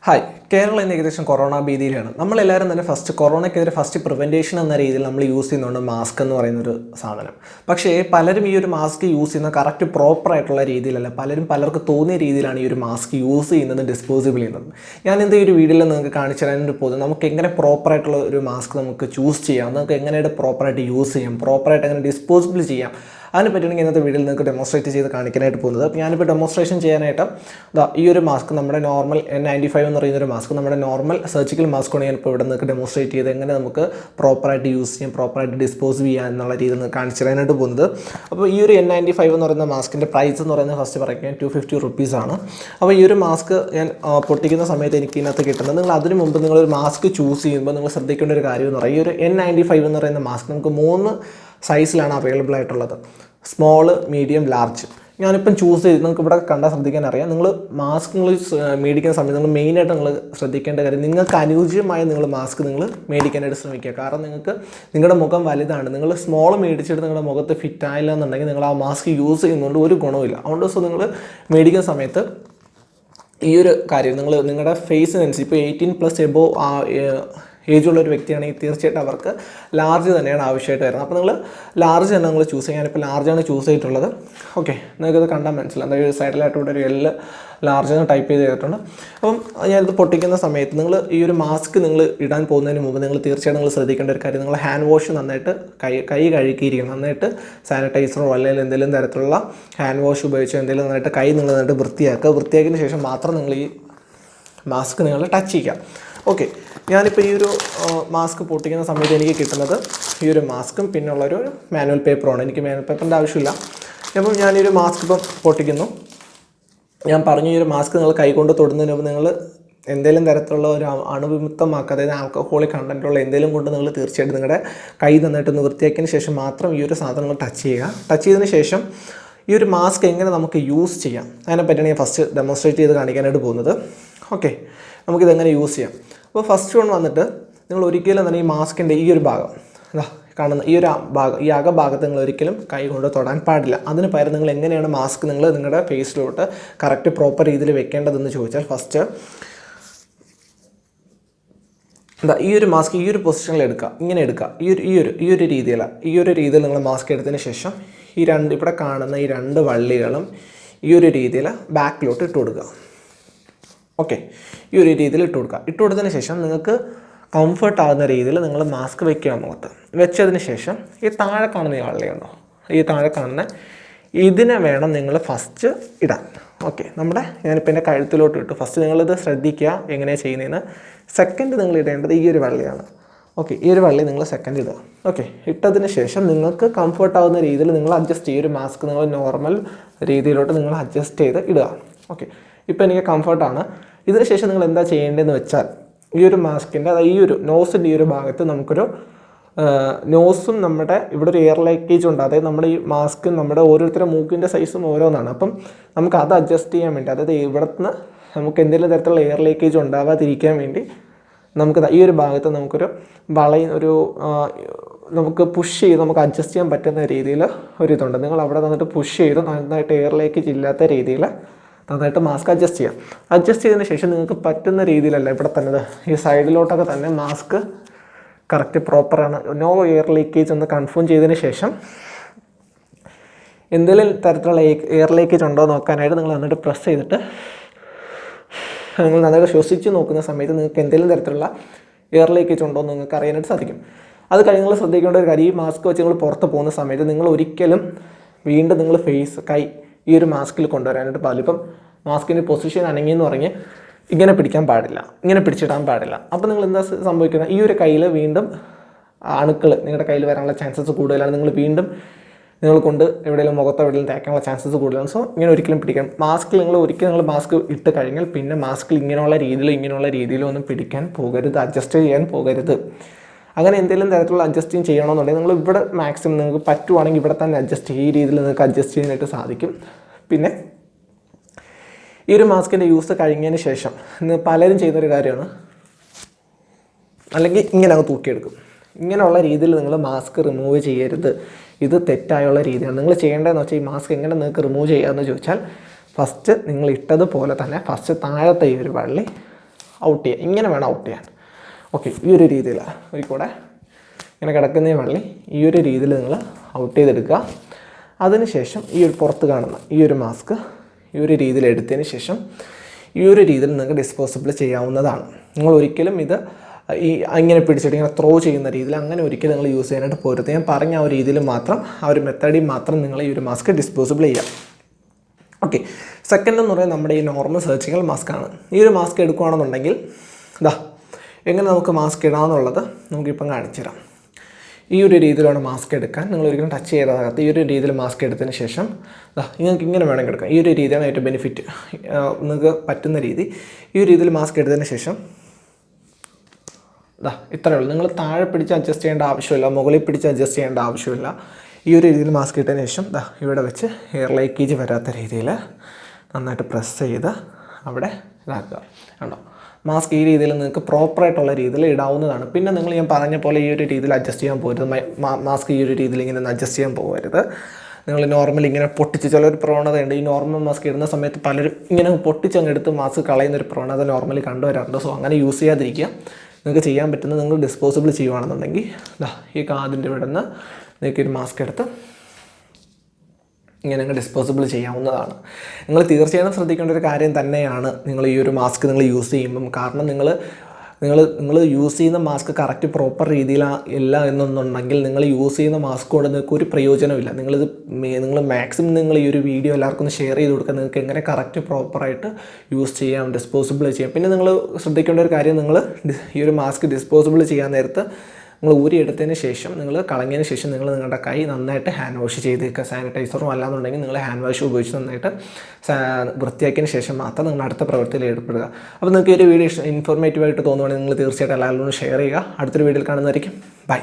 Hi, Keralam ഇന്ന് ഏകദേശം corona ഭീതിയിലാണ്. നമ്മളെല്ലാവരും തന്നെ കൊറോണയ്ക്കെതിരെ ഫസ്റ്റ് പ്രിവെൻറ്റേഷൻ എന്ന രീതിയിൽ നമ്മൾ യൂസ് ചെയ്യുന്നുണ്ട് മാസ്ക് എന്ന് പറയുന്നൊരു സാധനം. പക്ഷേ പലരും ഈ ഒരു മാസ്ക് യൂസ് ചെയ്യുന്നത് കറക്റ്റ് പ്രോപ്പറായിട്ടുള്ള രീതിയിലല്ല. പലർക്ക് തോന്നിയ രീതിയിലാണ് ഈ ഒരു മാസ്ക് യൂസ് ചെയ്യുന്നത്, ഡിസ്പോസിബിൾ ചെയ്യുന്നത്. ഞാൻ ഈ ഒരു വീഡിയോയിൽ നിങ്ങൾക്ക് കാണിച്ചു തരാനായിട്ട് പോകുന്നത് നമുക്ക് എങ്ങനെ പ്രോപ്പറായിട്ടുള്ള ഒരു മാസ്ക് നമുക്ക് ചൂസ് ചെയ്യാം, നമുക്ക് എങ്ങനെയായിട്ട് പ്രോപ്പറായിട്ട് യൂസ് ചെയ്യാം, പ്രോപ്പറായിട്ട് എങ്ങനെ ഡിസ്പോസിബിൾ ചെയ്യാം, അതിനെ പറ്റുകയാണെങ്കിൽ ഇന്നത്തെ വീഡിയോയിൽ നിങ്ങൾക്ക് ഡെമോൺസ്ട്രേറ്റ് ചെയ്ത് കാണിക്കാനായിട്ട് പോകുന്നത്. അപ്പോൾ ഞാനിപ്പോൾ ഡെമോൺസ്ട്രേഷൻ ചെയ്യാനായിട്ട് ഈ ഒരു മാസ്ക് നമ്മുടെ നോർമൽ N95 എന്ന് പറയുന്നൊരു മാസ്ക്, നമ്മുടെ നോർമൽ സർജിക്കൽ മാസ്കാണ് ഞാനിപ്പോൾ ഇവിടെ നിങ്ങൾക്ക് ഡെമോൺസ്ട്രേറ്റ് ചെയ്ത് എങ്ങനെ നമുക്ക് പ്രോപ്പറായിട്ട് യൂസ് ചെയ്യാം, പ്രോപ്പറായിട്ട് ഡിസ്പോസ് ചെയ്യാം എന്നുള്ള രീതിയിൽ നിങ്ങൾക്ക് കാണിച്ചു തരാനായിട്ട് പോകുന്നത്. അപ്പോൾ ഈ ഒരു N95 എന്ന് പറയുന്ന മാസ്കിൻ്റെ പ്രൈസ് എന്ന് പറയുന്നത് ഫസ്റ്റ് പറയാൻ 250 റുപ്പീസാണ്. അപ്പോൾ ഈ ഒരു മാസ്ക് ഞാൻ പൊട്ടിക്കുന്ന സമയത്ത് എനിക്ക് ഇതിനകത്ത് കിട്ടുന്നത്, നിങ്ങൾ അതിന് മുമ്പ് നിങ്ങളൊരു മാസ്ക് ചൂസ് ചെയ്യുമ്പോൾ നിങ്ങൾ ശ്രദ്ധിക്കേണ്ട ഒരു കാര്യം എന്ന് പറയുന്നത്, ഈ ഒരു N95 എന്ന് പറയുന്ന മാസ്ക് നമുക്ക് 3 സൈസിലാണ് അവൈലബിൾ ആയിട്ടുള്ളത്: സ്മോൾ, മീഡിയം, ലാർജ്. ഞാനിപ്പം ചൂസ് ചെയ്ത് നിങ്ങൾക്ക് ഇവിടെ കണ്ടാൽ ശ്രദ്ധിക്കാൻ അറിയാം. നിങ്ങൾ മാസ്ക് മേടിക്കുന്ന സമയത്ത് നിങ്ങൾ മെയിനായിട്ട് നിങ്ങൾ ശ്രദ്ധിക്കേണ്ട കാര്യം, നിങ്ങൾക്ക് അനുയോജ്യമായ മാസ്ക് നിങ്ങൾ മേടിക്കാനായിട്ട് ശ്രമിക്കുക. കാരണം നിങ്ങളുടെ മുഖം വലുതാണ്, നിങ്ങൾ സ്മോൾ മേടിച്ചിട്ട് നിങ്ങളുടെ മുഖത്ത് ഫിറ്റ് ആയില്ല എന്നുണ്ടെങ്കിൽ നിങ്ങൾ ആ മാസ്ക് യൂസ് ചെയ്യുന്നതുകൊണ്ട് ഒരു ഗുണമില്ല. അതുകൊണ്ട് നിങ്ങൾ മേടിക്കുന്ന സമയത്ത് ഈ ഒരു കാര്യം നിങ്ങളുടെ ഫേസിനനുസരിച്ച് ഇപ്പോൾ 18+ എബോവ് ഏജുള്ളൊരു വ്യക്തിയാണെങ്കിൽ തീർച്ചയായിട്ടും അവർക്ക് ലാർജ് തന്നെയാണ് ആവശ്യമായിട്ട് വരുന്നത്. അപ്പോൾ നിങ്ങൾ ലാർജ് തന്നെ നിങ്ങൾ ചൂസ് ചെയ്യുക. ഞാനിപ്പോൾ ലാർജാണ് ചൂസ് ചെയ്തിട്ടുള്ളത്. ഓക്കെ, നിങ്ങൾക്കത് കണ്ടാൽ മനസ്സിലാവും. എന്തായാലും സൈഡിലായിട്ടൂടെ ഒരു L ലാർജ് എന്ന് ടൈപ്പ് ചെയ്തിട്ടുണ്ട്. അപ്പം ഞാനിത് പൊട്ടിക്കുന്ന സമയത്ത് നിങ്ങൾ ഈ ഒരു മാസ്ക് നിങ്ങൾ ഇടാൻ പോകുന്നതിന് മുമ്പ് നിങ്ങൾ തീർച്ചയായിട്ടും നിങ്ങൾ ശ്രദ്ധിക്കേണ്ട ഒരു കാര്യം, നിങ്ങൾ ഹാൻഡ് വാഷ് നന്നായിട്ട് കൈ കഴുകിയിരിക്കണം. നന്നായിട്ട് സാനിറ്റൈസറോ അല്ലെങ്കിൽ എന്തെങ്കിലും തരത്തിലുള്ള ഹാൻഡ് വാഷ് ഉപയോഗിച്ചോ എന്തെങ്കിലും നന്നായിട്ട് കൈ നിങ്ങൾ നന്നായിട്ട് വൃത്തിയാക്കിയതിന് ശേഷം മാത്രം നിങ്ങൾ ഈ മാസ്ക് നിങ്ങൾ ടച്ച് ചെയ്യുക. ഓക്കെ, ഞാനിപ്പോൾ ഈ ഒരു മാസ്ക് പൊട്ടിക്കുന്ന സമയത്ത് എനിക്ക് കിട്ടുന്നത് ഈ ഒരു മാസ്കും പിന്നുള്ളൊരു മാനുവൽ പേപ്പറുമാണ്. എനിക്ക് മാനുവൽ പേപ്പറിൻ്റെ ആവശ്യമില്ല. അപ്പം ഞാനൊരു മാസ്ക് ഇപ്പം പൊട്ടിക്കുന്നു. ഞാൻ പറഞ്ഞു, ഈ ഒരു മാസ്ക് നിങ്ങൾ കൈകൊണ്ട് തൊടുന്നതിന് മുമ്പ് നിങ്ങൾ എന്തെങ്കിലും തരത്തിലുള്ള ഒരു അണുവിമുക്തമാക്കുക, അതായത് ആൽക്കഹോളിക് കണ്ടൻറ്റുള്ള എന്തെങ്കിലും കൊണ്ട് നിങ്ങൾ തീർച്ചയായിട്ടും നിങ്ങളുടെ കൈ നന്നായിട്ടൊന്ന് വൃത്തിയാക്കിയതിന് ശേഷം മാത്രം ഈ ഒരു സാധനങ്ങൾ ടച്ച് ചെയ്യുക. ടച്ച് ചെയ്തതിന് ശേഷം ഈ ഒരു മാസ്ക് എങ്ങനെ നമുക്ക് യൂസ് ചെയ്യാം അതിനെപ്പറ്റിയാണ് ഞാൻ ഫസ്റ്റ് ഡെമോൺസ്ട്രേറ്റ് ചെയ്ത് കാണിക്കാനായിട്ട് പോകുന്നത്. ഓക്കെ, നമുക്കിതെങ്ങനെ യൂസ് ചെയ്യാം. അപ്പോൾ ഫസ്റ്റ് വൺ വന്നിട്ട്, നിങ്ങൾ ഒരിക്കലും തന്നെ ഈ മാസ്കിൻ്റെ ഈ ഒരു ഭാഗം കാണുന്ന ഈ ഒരു ഭാഗം, ഈ അകഭാഗത്ത് നിങ്ങൾ ഒരിക്കലും കൈ കൊണ്ട് തൊടാൻ പാടില്ല. അതിന് പകരം നിങ്ങൾ എങ്ങനെയാണ് മാസ്ക് നിങ്ങളുടെ ഫേസിലോട്ട് കറക്റ്റ് പ്രോപ്പർ രീതിയിൽ വെക്കേണ്ടതെന്ന് ചോദിച്ചാൽ, ഫസ്റ്റ് ഈ ഒരു മാസ്ക് ഈ ഒരു പൊസിഷനിൽ എടുക്കുക, ഇങ്ങനെ എടുക്കുക. ഈ ഒരു രീതിയിൽ നിങ്ങൾ മാസ്ക് എടുത്തതിന് ശേഷം ഇവിടെ കാണുന്ന ഈ 2 വള്ളികളും ഈ ഒരു രീതിയിൽ ബാക്കിലോട്ട് ഇട്ട് കൊടുക്കുക. ഓക്കെ, ഈ ഒരു രീതിയിൽ ഇട്ട് കൊടുത്തതിന് ശേഷം നിങ്ങൾക്ക് കംഫർട്ട് ആകുന്ന രീതിയിൽ നിങ്ങൾ മാസ്ക് വെക്കുക മുഖത്ത്. വെച്ചതിന് ശേഷം ഈ താഴെ കാണുന്ന ഈ വള്ളിയുണ്ടോ, ഈ താഴെ കാണുന്ന ഇതിനെ വേണം നിങ്ങൾ ഫസ്റ്റ് ഇടാൻ. ഓക്കെ, ഞാനിപ്പോൾ എൻ്റെ കഴുത്തിലോട്ട് ഇട്ടു. ഫസ്റ്റ് നിങ്ങളിത് ശ്രദ്ധിക്കുക എങ്ങനെയാണ് ചെയ്യുന്നതെന്ന്. സെക്കൻഡ് നിങ്ങൾ ഇടേണ്ടത് ഈ ഒരു വള്ളിയാണ്. ഓക്കെ, ഈ ഒരു വള്ളി നിങ്ങൾ സെക്കൻഡ് ഇടുക. ഓക്കെ, ഇട്ടതിന് ശേഷം നിങ്ങൾക്ക് കംഫർട്ട് ആവുന്ന രീതിയിൽ നിങ്ങൾ അഡ്ജസ്റ്റ് ചെയ്യുക. ഒരു മാസ്ക് നിങ്ങൾ നോർമൽ രീതിയിലോട്ട് നിങ്ങൾ അഡ്ജസ്റ്റ് ചെയ്ത് ഇടുക. ഓക്കെ, ഇപ്പോൾ എനിക്ക് കംഫർട്ടാണ്. ഇതിന് ശേഷം നിങ്ങൾ എന്താ ചെയ്യേണ്ടതെന്ന് വെച്ചാൽ, ഈ ഒരു മാസ്കിൻ്റെ ഈ ഒരു നോസിൻ്റെ ഈ ഒരു ഭാഗത്ത് നമുക്കൊരു നോസും നമ്മുടെ ഇവിടെ ഒരു എയർ ലീക്കേജ് ഉണ്ട്. അതായത് നമ്മുടെ ഈ മാസ്ക് നമ്മുടെ ഓരോരുത്തരുടെ മൂക്കിൻ്റെ സൈസും ഓരോന്നാണ്. അപ്പം നമുക്ക് അത് അഡ്ജസ്റ്റ് ചെയ്യാൻ വേണ്ടി, അതായത് ഇവിടുന്ന് നമുക്ക് എന്തെങ്കിലും തരത്തിലുള്ള എയർ ലീക്കേജ് ഉണ്ടാകാതിരിക്കാൻ വേണ്ടി നമുക്ക് ഈ ഒരു ഭാഗത്ത് നമുക്കൊരു നമുക്ക് പുഷ് ചെയ്ത് നമുക്ക് അഡ്ജസ്റ്റ് ചെയ്യാൻ പറ്റുന്ന രീതിയിൽ ഒരിതുണ്ട്. നിങ്ങൾ അവിടെ നിന്നിട്ട് പുഷ് ചെയ്ത് നന്നായിട്ട് എയർ ലീക്കേജ് ഇല്ലാത്ത രീതിയിൽ നന്നായിട്ട് മാസ്ക് അഡ്ജസ്റ്റ് ചെയ്യാം. അഡ്ജസ്റ്റ് ചെയ്തതിന് ശേഷം നിങ്ങൾക്ക് പറ്റുന്ന രീതിയിലല്ല ഇവിടെ തന്നെ ഈ സൈഡിലോട്ടൊക്കെ തന്നെ മാസ്ക് കറക്റ്റ് പ്രോപ്പറാണ്, നോ എയർ ലീക്കേജ് എന്ന് കൺഫേം ചെയ്തതിന് ശേഷം എന്തെങ്കിലും തരത്തിലുള്ള എയർ ലീക്കേജ് ഉണ്ടോ നോക്കാനായിട്ട് നിങ്ങൾ നന്നായിട്ട് പ്രസ് ചെയ്തിട്ട് നിങ്ങൾ നന്നായിട്ട് ശ്വസിച്ച് നോക്കുന്ന സമയത്ത് നിങ്ങൾക്ക് എന്തെങ്കിലും തരത്തിലുള്ള എയർ ലീക്കേജ് ഉണ്ടോ എന്ന് നിങ്ങൾക്ക് അറിയാനായിട്ട് സാധിക്കും. അത് കഴിഞ്ഞ് നിങ്ങൾ ശ്രദ്ധിക്കേണ്ട ഒരു കാര്യം, ഈ മാസ്ക് വെച്ച് നിങ്ങൾ പുറത്ത് പോകുന്ന സമയത്ത് നിങ്ങൾ ഒരിക്കലും വീണ്ടും നിങ്ങൾ കൈ ഈ ഒരു മാസ്കിൽ കൊണ്ടുവരാനായിട്ട് പാടില്ല. ഇപ്പം മാസ്കിൻ്റെ പൊസിഷൻ അനങ്ങിയെന്ന് പറഞ്ഞ് ഇങ്ങനെ പിടിക്കാൻ പാടില്ല, ഇങ്ങനെ പിടിച്ചിടാൻ പാടില്ല. അപ്പോൾ നിങ്ങൾ എന്താ സംഭവിക്കുന്നത്, ഈ ഒരു കയ്യിൽ വീണ്ടും അണുക്കൾ നിങ്ങളുടെ കയ്യിൽ വരാനുള്ള ചാൻസസ് കൂടുതലാണ്. നിങ്ങൾ കൊണ്ട് എവിടെയെങ്കിലും മുഖത്ത് എവിടെയെങ്കിലും തേക്കാനുള്ള ചാൻസസ് കൂടുതലാണ്. സോ ഇങ്ങനെ ഒരിക്കലും പിടിക്കാൻ മാസ്കിൽ നിങ്ങൾ മാസ്ക് ഇട്ട് കഴിഞ്ഞാൽ പിന്നെ മാസ്കിൽ ഇങ്ങനെയുള്ള രീതിയിലോ ഒന്നും പിടിക്കാൻ പോകരുത്, അഡ്ജസ്റ്റ് ചെയ്യാൻ പോകരുത്. അങ്ങനെ എന്തെങ്കിലും തരത്തിലുള്ള അഡ്ജസ്റ്റിങ് ചെയ്യണമെന്നുണ്ടെങ്കിൽ നിങ്ങൾ ഇവിടെ മാക്സിമം നിങ്ങൾക്ക് പറ്റുവാണെങ്കിൽ ഇവിടെ തന്നെ ഈ രീതിയിൽ നിങ്ങൾക്ക് അഡ്ജസ്റ്റ് ചെയ്യാനായിട്ട് സാധിക്കും. പിന്നെ ഈ ഒരു മാസ്കിൻ്റെ യൂസ് കഴിഞ്ഞതിന് ശേഷം പലരും ചെയ്യുന്നൊരു കാര്യമാണ്, അല്ലെങ്കിൽ ഇങ്ങനെ അങ്ങ് തൂക്കിയെടുക്കും. ഇങ്ങനെയുള്ള രീതിയിൽ നിങ്ങൾ മാസ്ക് റിമൂവ് ചെയ്യരുത്. ഇത് തെറ്റായുള്ള രീതിയാണ്. നിങ്ങൾ ചെയ്യേണ്ടതെന്ന് വെച്ചാൽ, ഈ മാസ്ക് എങ്ങനെ നിങ്ങൾക്ക് റിമൂവ് ചെയ്യാമെന്ന് ചോദിച്ചാൽ, ഫസ്റ്റ് നിങ്ങൾ ഇട്ടതുപോലെ തന്നെ ഫസ്റ്റ് താഴത്തെ ഈ ഒരു വള്ളി ഔട്ട് ചെയ്യുക. ഇങ്ങനെ വേണം ഔട്ട് ചെയ്യാൻ. ഓക്കെ, ഈ ഒരു രീതിയിൽ ഒരിക്കൂടെ ഇങ്ങനെ കിടക്കുന്ന വെള്ളി ഈ ഒരു രീതിയിൽ നിങ്ങൾ ഔട്ട് ചെയ്തെടുക്കുക. അതിനുശേഷം ഈ ഒരു പുറത്ത് കാണുന്ന ഈ ഒരു മാസ്ക് ഈ ഒരു രീതിയിൽ എടുത്തതിന് ശേഷം ഈ ഒരു രീതിയിൽ നിങ്ങൾക്ക് ഡിസ്പോസിബിൾ ചെയ്യാവുന്നതാണ്. നിങ്ങൾ ഒരിക്കലും ഇത് ഇങ്ങനെ പിടിച്ചിട്ട് ഇങ്ങനെ ത്രോ ചെയ്യുന്ന രീതിയിൽ അങ്ങനെ ഒരിക്കലും നിങ്ങൾ യൂസ് ചെയ്യാനായിട്ട് പോരുത്. ഞാൻ പറഞ്ഞ ആ ഒരു രീതിയിൽ മാത്രം, ആ ഒരു മെത്തേഡിൽ മാത്രം നിങ്ങൾ ഈ ഒരു മാസ്ക് ഡിസ്പോസിബിൾ ചെയ്യാം. ഓക്കെ, സെക്കൻഡ് എന്ന് പറയുന്നത് നമ്മുടെ ഈ നോർമൽ സർജിക്കൽ മാസ്കാണ്. ഈ ഒരു മാസ്ക് എടുക്കുകയാണെന്നുണ്ടെങ്കിൽ എങ്ങനെ നമുക്ക് മാസ്ക് ഇടാമെന്നുള്ളത് നമുക്കിപ്പം കാണിച്ചു തരാം. ഈ ഒരു രീതിയിലാണ് മാസ്ക് എടുക്കാൻ. നിങ്ങൾ ഒരിക്കലും ടച്ച് ചെയ്തതിനകത്ത് ഈ ഒരു രീതിയിൽ മാസ്ക് എടുത്തതിന് ശേഷം നിങ്ങൾക്ക് ഇങ്ങനെ വേണമെങ്കിൽ എടുക്കാം. ഈ ഒരു രീതിയാണ് ഏറ്റവും ബെനിഫിറ്റ്, നിങ്ങൾക്ക് പറ്റുന്ന രീതി. ഈ ഒരു രീതിയിൽ മാസ്ക് എടുത്തതിന് ശേഷം ഇത്രയേ ഉള്ളൂ. നിങ്ങൾ താഴെ പിടിച്ച് അഡ്ജസ്റ്റ് ചെയ്യേണ്ട ആവശ്യമില്ല, മുകളിൽ പിടിച്ച് അഡ്ജസ്റ്റ് ചെയ്യേണ്ട ആവശ്യമില്ല. ഈ ഒരു രീതിയിൽ മാസ്ക് ഇട്ടതിന് ശേഷം ഇവിടെ വെച്ച് എയർ ലീക്കേജ് വരാത്ത രീതിയിൽ നന്നായിട്ട് പ്രസ് ചെയ്ത് അവിടെ ഇതാക്കുക. കണ്ടോ, മാസ്ക് ഈ രീതിയിൽ നിങ്ങൾക്ക് പ്രോപ്പറായിട്ടുള്ള രീതിയിൽ ഇടാവുന്നതാണ്. പിന്നെ ഞാൻ പറഞ്ഞ പോലെ ഈ ഒരു രീതിയിൽ അഡ്ജസ്റ്റ് ചെയ്യാൻ പോകരുത്. മാസ്ക് ഈ ഒരു രീതിയിൽ ഇങ്ങനെ അഡ്ജസ്റ്റ് ചെയ്യാൻ പോകരുത്. നിങ്ങൾ നോർമൽ ഇങ്ങനെ പൊട്ടിച്ച്, ചിലൊരു പ്രവണതയുണ്ട് ഈ നോർമൽ മാസ്ക് ഇടുന്ന സമയത്ത് പലരും ഇങ്ങനെ പൊട്ടിച്ചങ്ങ് എടുത്ത് മാസ്ക് കളയുന്നൊരു പ്രവണത നോർമലി കണ്ടുവരാറുണ്ട്. സോ അങ്ങനെ യൂസ് ചെയ്യാതിരിക്കുക. നിങ്ങൾക്ക് ചെയ്യാൻ പറ്റുന്നത് നിങ്ങൾ ഡിസ്പോസിബിൾ ചെയ്യുകയാണെന്നുണ്ടെങ്കിൽ ഈ കാതിൻ്റെ ഇവിടെ നിന്ന് നിങ്ങൾക്ക് ഒരു മാസ്ക് എടുത്ത് ഇങ്ങനെ നിങ്ങൾ ഡിസ്പോസിബിൾ ചെയ്യാവുന്നതാണ്. നിങ്ങൾ തീർച്ചയായും ശ്രദ്ധിക്കേണ്ട ഒരു കാര്യം തന്നെയാണ് നിങ്ങൾ ഈ ഒരു മാസ്ക് നിങ്ങൾ യൂസ് ചെയ്യുമ്പം. കാരണം നിങ്ങൾ യൂസ് ചെയ്യുന്ന മാസ്ക് കറക്റ്റ് പ്രോപ്പർ രീതിയിലല്ല എന്നുണ്ടെങ്കിൽ നിങ്ങൾ യൂസ് ചെയ്യുന്ന മാസ്ക് കൊണ്ട് നിങ്ങൾക്ക് ഒരു പ്രയോജനമില്ല. നിങ്ങൾ മാക്സിമം നിങ്ങൾ ഈ ഒരു വീഡിയോ എല്ലാവർക്കും ഒന്ന് ഷെയർ ചെയ്ത് കൊടുക്കുക. നിങ്ങൾക്ക് എങ്ങനെ കറക്റ്റ് പ്രോപ്പറായിട്ട് യൂസ് ചെയ്യാം, ഡിസ്പോസിബിൾ ചെയ്യാം. പിന്നെ നിങ്ങൾ ശ്രദ്ധിക്കേണ്ട ഒരു കാര്യം, നിങ്ങൾ ഈ ഒരു മാസ്ക് ഡിസ്പോസിബിൾ ചെയ്യാൻ നേരത്ത് നിങ്ങൾ ഊരിയെടുത്തതിന് ശേഷം, നിങ്ങൾ കളഞ്ഞതിന് ശേഷം നിങ്ങളുടെ കൈ നന്നായിട്ട് ഹാൻഡ് വാഷ് ചെയ്തേക്കുക. സാനിറ്റൈസറും അല്ലാന്നുണ്ടെങ്കിൽ നിങ്ങൾ ഹാൻഡ് വാഷ് ഉപയോഗിച്ച് നന്നായിട്ട് വൃത്തിയാക്കിയതിന് ശേഷം മാത്രം നിങ്ങൾ അടുത്ത പ്രവൃത്തിയിൽ ഏർപ്പെടുക. അപ്പോൾ നിങ്ങൾക്ക് ഈ ഒരു വീഡിയോ ഇൻഫോർമേറ്റീവായിട്ട് തോന്നുവാണെങ്കിൽ നിങ്ങൾ തീർച്ചയായിട്ടും എല്ലാവരും ഷെയർ ചെയ്യുക. അടുത്തൊരു വീഡിയോയിൽ കാണുന്നതായിരിക്കും. ബൈ.